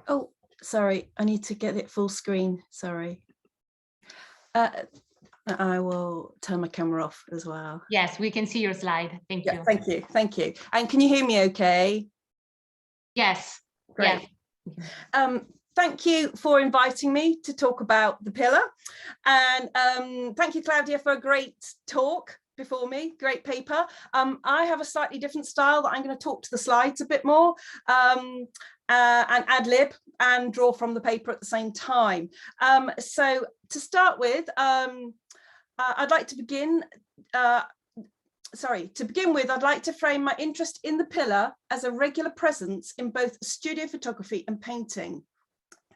Oh, sorry, I need to get it full screen, sorry. I will turn my camera off as well. Yes, we can see your slide. Thank you. Thank you, thank you. And can you hear me okay? Yes. Great. Yes. Thank you for inviting me to talk about the pillar. And thank you, Claudia, for a great talk before me, great paper. I have a slightly different style that I'm going to talk to the slides a bit more and ad lib and draw from the paper at the same time. So to start with, I'd like to begin I'd like to frame my interest in the pillar as a regular presence in both studio photography and painting.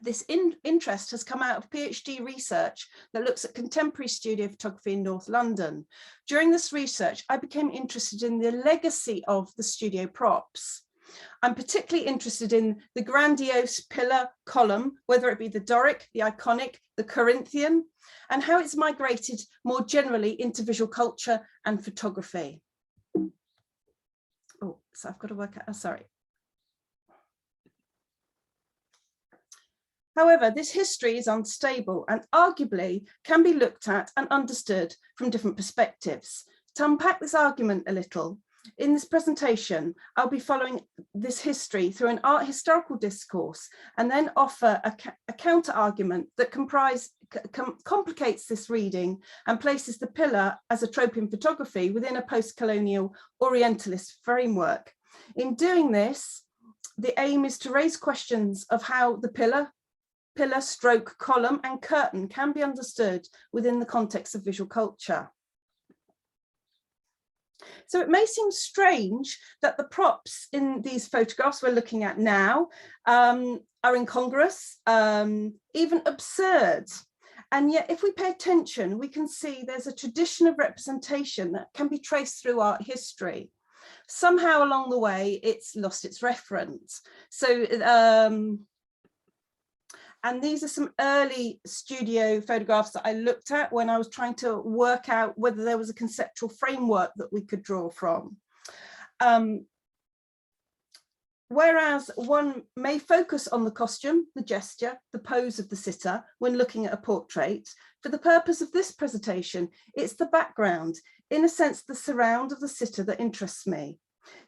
This interest has come out of PhD research that looks at contemporary studio photography in North London. During this research, I became interested in the legacy of the studio props. I'm particularly interested in the grandiose pillar column, whether it be the Doric, the iconic, the Corinthian, and how it's migrated more generally into visual culture and photography. Oh, so I've got to work out, sorry. However, this history is unstable and arguably can be looked at and understood from different perspectives. To unpack this argument a little, in this presentation, I'll be following this history through an art historical discourse and then offer a counter argument that complicates this reading and places the pillar as a trope in photography within a post-colonial Orientalist framework. In doing this, the aim is to raise questions of how the pillar, stroke, column and curtain can be understood within the context of visual culture. So it may seem strange that the props in these photographs we're looking at now are incongruous, even absurd. And yet if we pay attention, we can see there's a tradition of representation that can be traced through art history. Somehow along the way, it's lost its reference. So and these are some early studio photographs that I looked at when I was trying to work out whether there was a conceptual framework that we could draw from. Whereas one may focus on the costume, the gesture, the pose of the sitter when looking at a portrait, for the purpose of this presentation, it's the background, in a sense, the surround of the sitter that interests me.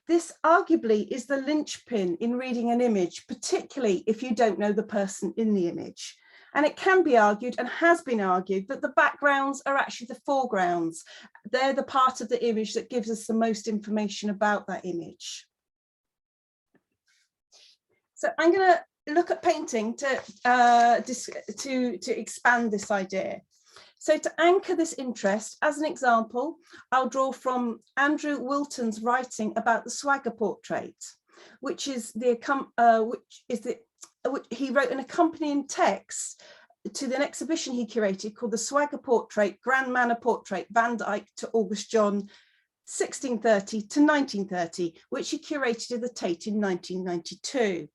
This arguably is the linchpin in reading an image, particularly if you don't know the person in the image. And it can be argued and has been argued that the backgrounds are actually the foregrounds. They're the part of the image that gives us the most information about that image. So I'm going to look at painting to expand this idea. So to anchor this interest, as an example, I'll draw from Andrew Wilton's writing about the Swagger portrait, which he wrote an accompanying text to an exhibition he curated called the Swagger Portrait, Grand Manner Portrait, Van Dyck to August John, 1630 to 1930, which he curated at the Tate in 1992.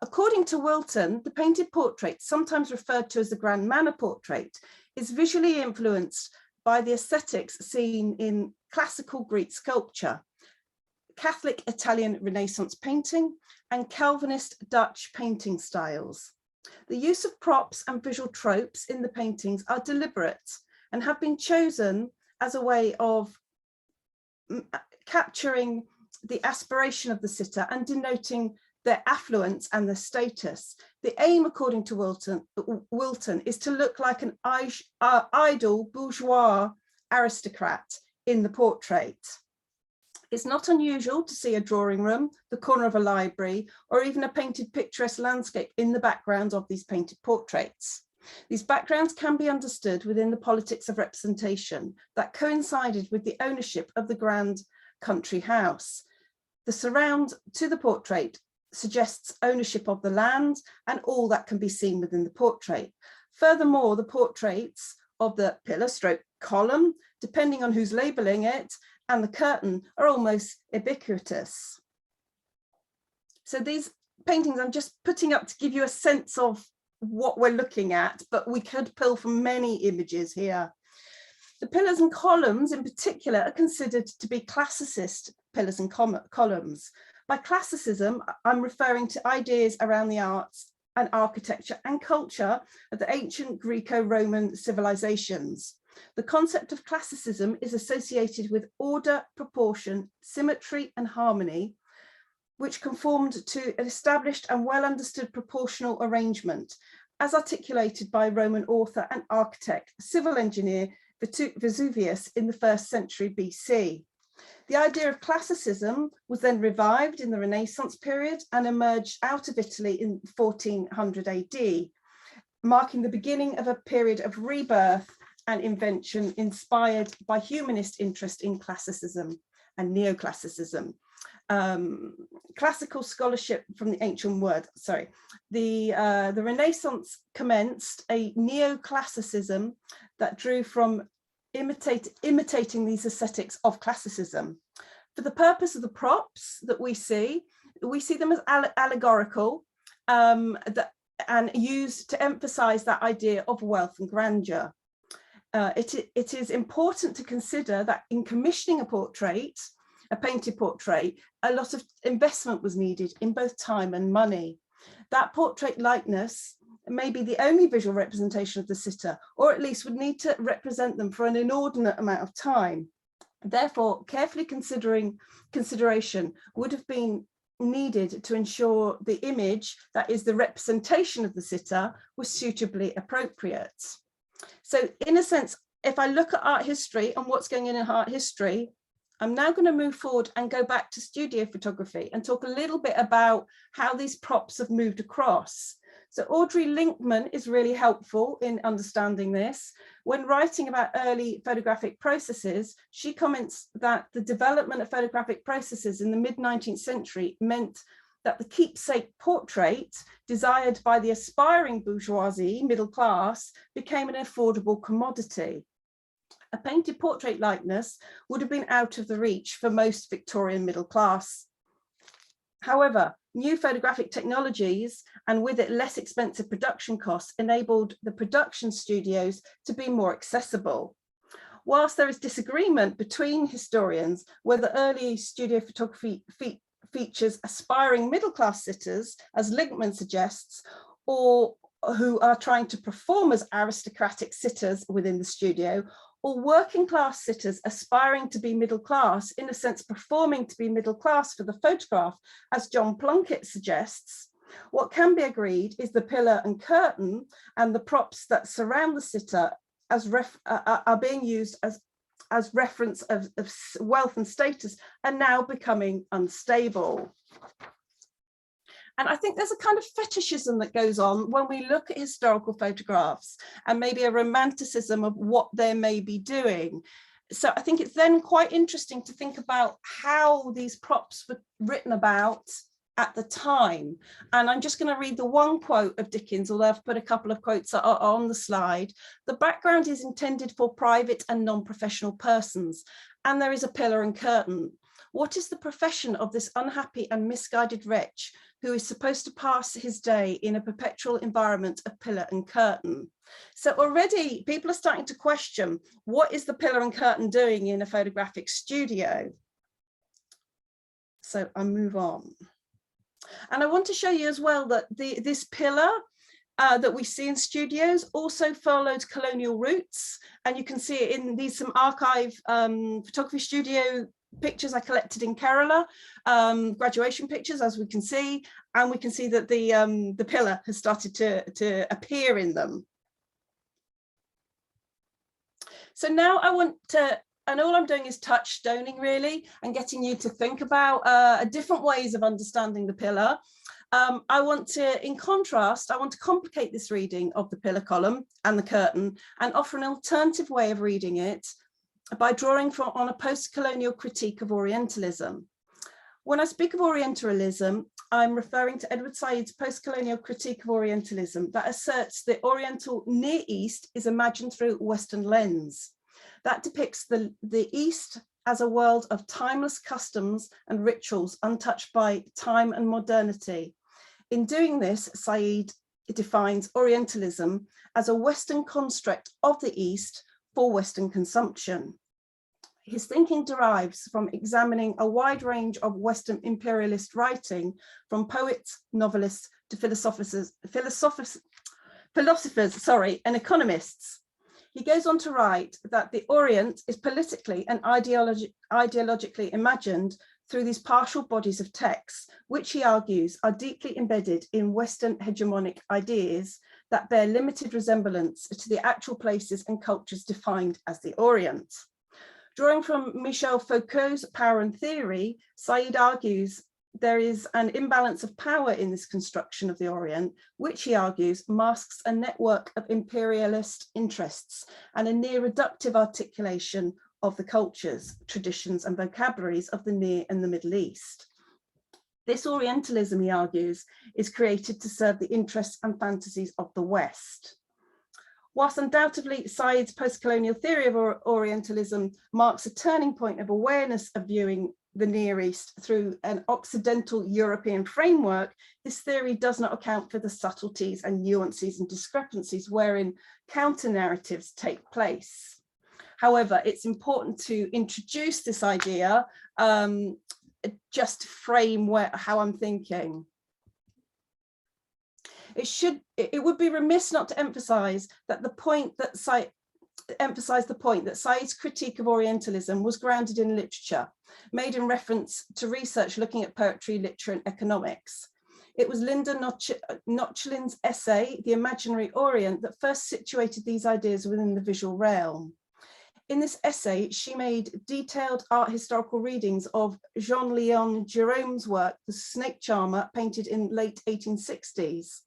According to Wilton, the painted portrait, sometimes referred to as the Grand Manner portrait, is visually influenced by the aesthetics seen in classical Greek sculpture, Catholic Italian Renaissance painting, and Calvinist Dutch painting styles. The use of props and visual tropes in the paintings are deliberate and have been chosen as a way of capturing the aspiration of the sitter and denoting their affluence and their status. The aim, according to Wilton, is to look like an idle bourgeois aristocrat in the portrait. It's not unusual to see a drawing room, the corner of a library, or even a painted picturesque landscape in the background of these painted portraits. These backgrounds can be understood within the politics of representation that coincided with the ownership of the grand country house. The surround to the portrait suggests ownership of the land and all that can be seen within the portrait. Furthermore, the portraits of the pillar stroke column, depending on who's labeling it, and the curtain are almost ubiquitous. So these paintings I'm just putting up to give you a sense of what we're looking at, but we could pull from many images here. The pillars and columns in particular are considered to be classicist pillars and columns. By classicism, I'm referring to ideas around the arts and architecture and culture of the ancient Greco-Roman civilizations. The concept of classicism is associated with order, proportion, symmetry, and harmony, which conformed to an established and well understood proportional arrangement, as articulated by Roman author and architect, civil engineer Vesuvius in the 1st century BC. The idea of classicism was then revived in the Renaissance period and emerged out of Italy in 1400 AD, marking the beginning of a period of rebirth and invention inspired by humanist interest in classicism and neoclassicism. Classical scholarship from the ancient word, the Renaissance commenced a neoclassicism that drew from imitating these aesthetics of classicism. For the purpose of the props that we see them as allegorical and used to emphasize that idea of wealth and grandeur. It is important to consider that in commissioning a painted portrait, a lot of investment was needed in both time and money. That portrait likeness may be the only visual representation of the sitter, or at least would need to represent them for an inordinate amount of time. Therefore, carefully consideration would have been needed to ensure the image, that is the representation of the sitter, was suitably appropriate. So in a sense, if I look at art history and what's going on in art history, I'm now going to move forward and go back to studio photography and talk a little bit about how these props have moved across. So Audrey Linkman is really helpful in understanding this. When writing about early photographic processes, she comments that the development of photographic processes in the mid-19th century meant that the keepsake portrait, desired by the aspiring bourgeoisie, middle class, became an affordable commodity. A painted portrait likeness would have been out of the reach for most Victorian middle class. However, new photographic technologies and with it less expensive production costs enabled the production studios to be more accessible. Whilst there is disagreement between historians whether early studio photography features aspiring middle class sitters, as Linkman suggests, or who are trying to perform as aristocratic sitters within the studio, or working class sitters aspiring to be middle class, in a sense performing to be middle class for the photograph, as John Plunkett suggests. What can be agreed is the pillar and curtain and the props that surround the sitter are being used as reference of wealth and status are now becoming unstable. And I think there's a kind of fetishism that goes on when we look at historical photographs and maybe a romanticism of what they may be doing. So I think it's then quite interesting to think about how these props were written about at the time. And I'm just going to read the one quote of Dickens, although I've put a couple of quotes on the slide. The background is intended for private and non-professional persons, and there is a pillar and curtain. What is the profession of this unhappy and misguided wretch who is supposed to pass his day in a perpetual environment of pillar and curtain? So already people are starting to question, what is the pillar and curtain doing in a photographic studio? So I move on. And I want to show you as well that this pillar that we see in studios also followed colonial roots. And you can see it in some archive photography studio pictures I collected in Kerala, graduation pictures, as we can see, and we can see that the pillar has started to appear in them. So now I want to, and all I'm doing is touchstoning really, and getting you to think about different ways of understanding the pillar. I want to, in contrast, I want to complicate this reading of the pillar column and the curtain and offer an alternative way of reading it by drawing on a post-colonial critique of Orientalism. When I speak of Orientalism, I'm referring to Edward Said's post-colonial critique of Orientalism that asserts the Oriental Near East is imagined through Western lens. That depicts the East as a world of timeless customs and rituals untouched by time and modernity. In doing this, Said defines Orientalism as a Western construct of the East for Western consumption. His thinking derives from examining a wide range of Western imperialist writing, from poets, novelists to philosophers, and economists. He goes on to write that the Orient is politically and ideologically imagined through these partial bodies of texts, which he argues are deeply embedded in Western hegemonic ideas that bear limited resemblance to the actual places and cultures defined as the Orient. Drawing from Michel Foucault's Power and Theory, Said argues there is an imbalance of power in this construction of the Orient, which he argues masks a network of imperialist interests and a near reductive articulation of the cultures, traditions and vocabularies of the Near and the Middle East. This Orientalism, he argues, is created to serve the interests and fantasies of the West. Whilst undoubtedly Said's post-colonial theory of Orientalism marks a turning point of awareness of viewing the Near East through an Occidental European framework, this theory does not account for the subtleties and nuances and discrepancies wherein counter-narratives take place. However, it's important to introduce this idea just to frame how I'm thinking. It would be remiss not to emphasize that the point that Said's critique of Orientalism was grounded in literature, made in reference to research looking at poetry, literature and economics. It was Linda Notchlin's essay, The Imaginary Orient, that first situated these ideas within the visual realm. In this essay, she made detailed art historical readings of Jean-Léon Gérôme's work, The Snake Charmer, painted in late 1860s.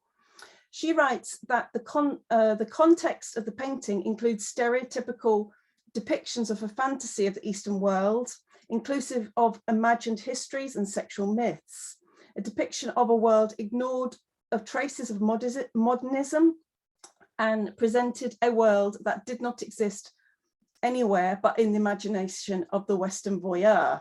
She writes that the context of the painting includes stereotypical depictions of a fantasy of the Eastern world, inclusive of imagined histories and sexual myths, a depiction of a world ignored of traces of modernism, and presented a world that did not exist anywhere but in the imagination of the Western voyeur.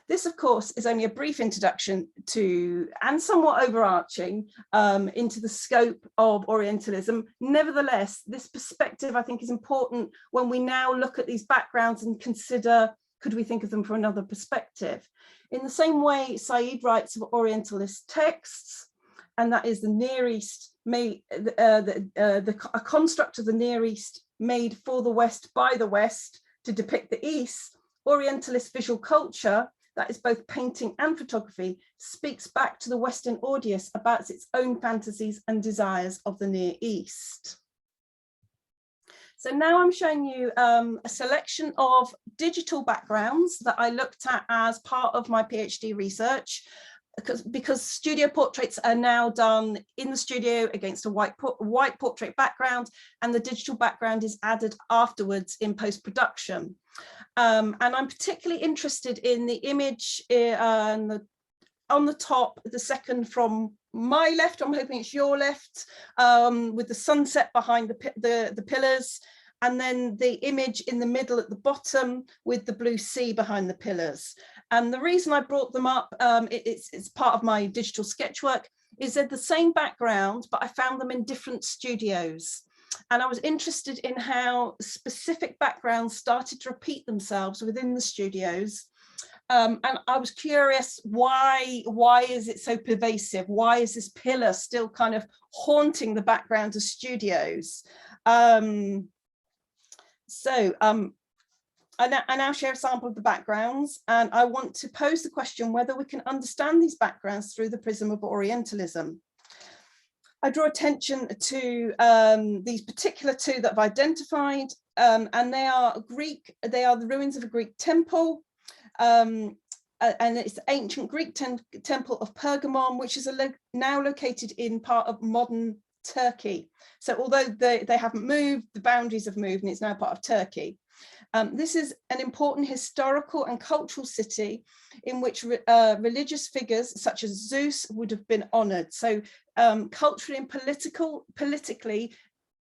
This, of course, is only a brief introduction to, and somewhat overarching, into the scope of Orientalism. Nevertheless, this perspective, I think, is important when we now look at these backgrounds and consider, could we think of them from another perspective? In the same way, Said writes of Orientalist texts, and that is the Near East, a construct of the Near East made for the West by the West to depict the East. Orientalist visual culture, that is both painting and photography, speaks back to the Western audience about its own fantasies and desires of the Near East. So now I'm showing you a selection of digital backgrounds that I looked at as part of my PhD research, because studio portraits are now done in the studio against a white portrait background, and the digital background is added afterwards in post-production. And I'm particularly interested in the image on the top, the second from my left, I'm hoping it's your left, with the sunset behind the pillars, and then the image in the middle at the bottom with the blue sea behind the pillars. And the reason I brought them up, it's part of my digital sketchwork, is they're the same background, but I found them in different studios. And I was interested in how specific backgrounds started to repeat themselves within the studios. And I was curious, why is it so pervasive? Why is this pillar still kind of haunting the background of studios? I now share a sample of the backgrounds, and I want to pose the question whether we can understand these backgrounds through the prism of Orientalism. I draw attention to these particular two that I've identified, and they are Greek. They are the ruins of a Greek temple, and it's the ancient Greek temple of Pergamon, which is now located in part of modern Turkey. So although they haven't moved, the boundaries have moved, and it's now part of Turkey. This is an important historical and cultural city in which religious figures such as Zeus would have been honoured. So culturally and politically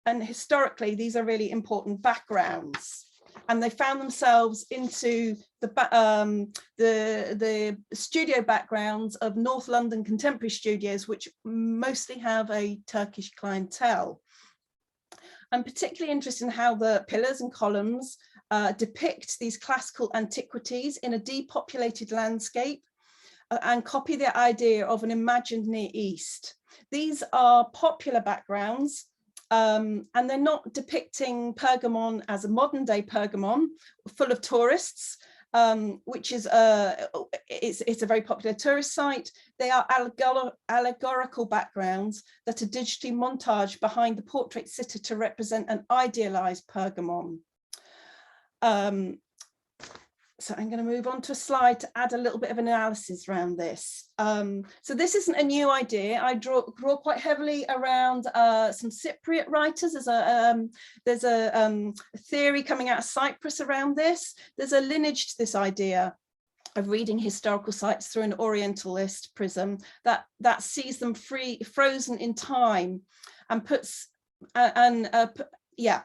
and historically, these are really important backgrounds. And they found themselves into the studio backgrounds of North London contemporary studios, which mostly have a Turkish clientele. I'm particularly interested in how the pillars and columns depict these classical antiquities in a depopulated landscape and copy the idea of an imagined Near East. These are popular backgrounds, and they're not depicting Pergamon as a modern day Pergamon full of tourists, which is it's a very popular tourist site. They are allegorical backgrounds that are digitally montaged behind the portrait sitter to represent an idealized Pergamon. So I'm going to move on to a slide to add a little bit of analysis around this. So this isn't a new idea. I draw quite heavily around some Cypriot writers. There's a theory coming out of Cyprus around this. There's a lineage to this idea of reading historical sites through an Orientalist prism that sees them frozen in time and puts yeah.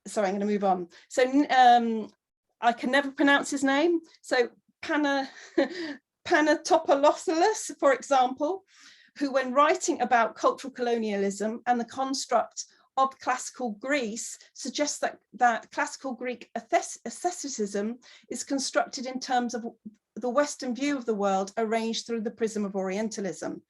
Sorry, I'm going to move on. So I can never pronounce his name. So Panatopoulos, for example, who when writing about cultural colonialism and the construct of classical Greece suggests that classical Greek aestheticism is constructed in terms of the Western view of the world arranged through the prism of Orientalism.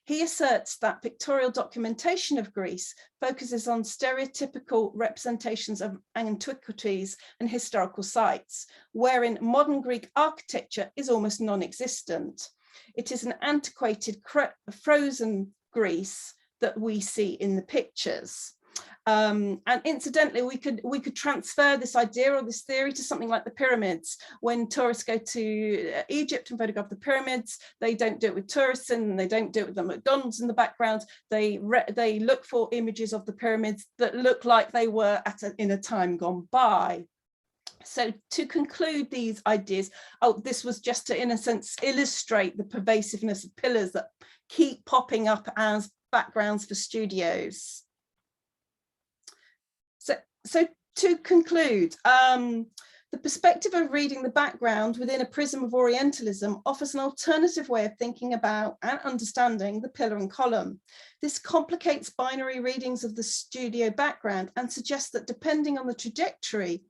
He asserts that pictorial documentation of Greece focuses on stereotypical representations of antiquities and historical sites, wherein modern Greek architecture is almost non-existent. It is an antiquated, frozen Greece that we see in the pictures. And incidentally, we could transfer this idea or this theory to something like the pyramids. When tourists go to Egypt and photograph the pyramids, they don't do it with tourists and they don't do it with the McDonald's in the background. They look for images of the pyramids that look like they were in a time gone by. So to conclude these ideas, this was just to, in a sense, illustrate the pervasiveness of pillars that keep popping up as backgrounds for studios. So to conclude, the perspective of reading the background within a prism of Orientalism offers an alternative way of thinking about and understanding the pillar and column. This complicates binary readings of the studio background and suggests that depending on the trajectory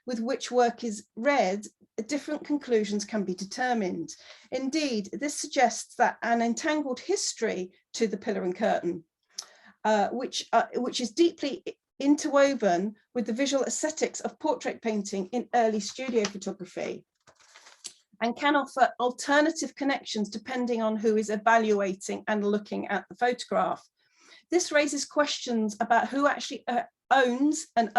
with which work is read, different conclusions can be determined. Indeed, this suggests that an entangled history to the pillar and curtain, which is deeply interwoven with the visual aesthetics of portrait painting in early studio photography, and can offer alternative connections depending on who is evaluating and looking at the photograph. This raises questions about who actually owns and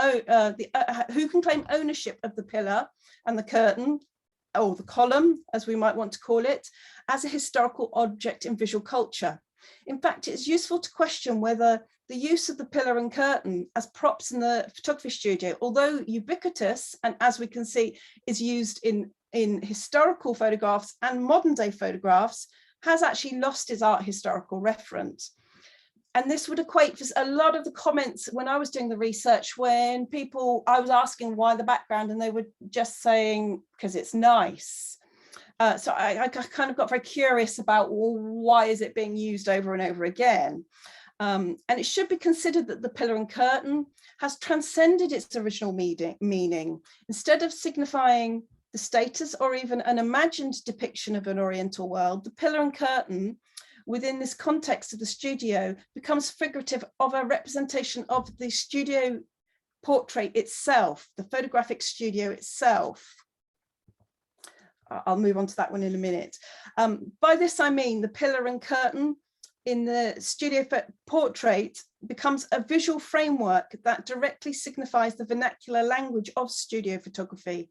who can claim ownership of the pillar and the curtain, or the column, as we might want to call it, as a historical object in visual culture. In fact, it's useful to question whether the use of the pillar and curtain as props in the photography studio, although ubiquitous, and as we can see, is used in historical photographs and modern day photographs, has actually lost its art historical reference. And this would equate for a lot of the comments when I was doing the research, when I was asking why the background, and they were just saying, because it's nice. So I kind of got very curious about, well, why is it being used over and over again? And it should be considered that the pillar and curtain has transcended its original meaning. Instead of signifying the status or even an imagined depiction of an Oriental world, the pillar and curtain within this context of the studio becomes figurative of a representation of the studio portrait itself, the photographic studio itself. I'll move on to that one in a minute. By this, I mean the pillar and curtain in the studio portrait becomes a visual framework that directly signifies the vernacular language of studio photography.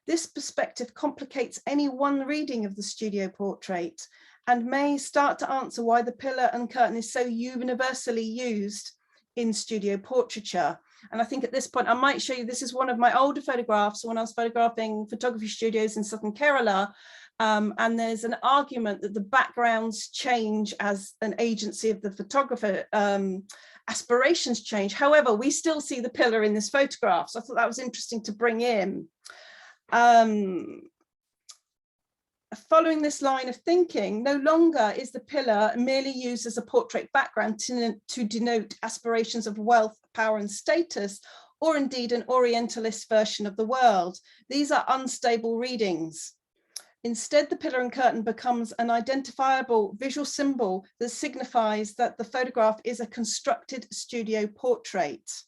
This perspective complicates any one reading of the studio portrait and may start to answer why the pillar and curtain is so universally used in studio portraiture. And I think at this point, I might show you, this is one of my older photographs when I was photographing photography studios in southern Kerala. And there's an argument that the backgrounds change as an agency of the photographer, aspirations change. However, we still see the pillar in this photograph. So I thought that was interesting to bring in. Following this line of thinking, no longer is the pillar merely used as a portrait background to denote aspirations of wealth, power and status, or indeed an Orientalist version of the world. These are unstable readings. Instead, the pillar and curtain becomes an identifiable visual symbol that signifies that the photograph is a constructed studio portrait.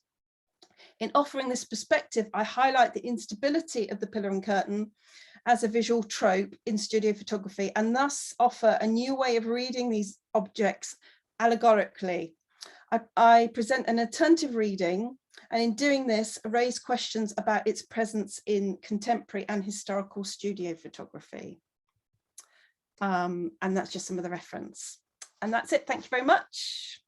In offering this perspective, I highlight the instability of the pillar and curtain as a visual trope in studio photography, and thus offer a new way of reading these objects allegorically. I present an alternative reading, and in doing this, raise questions about its presence in contemporary and historical studio photography. And that's just some of the reference. And that's it. Thank you very much.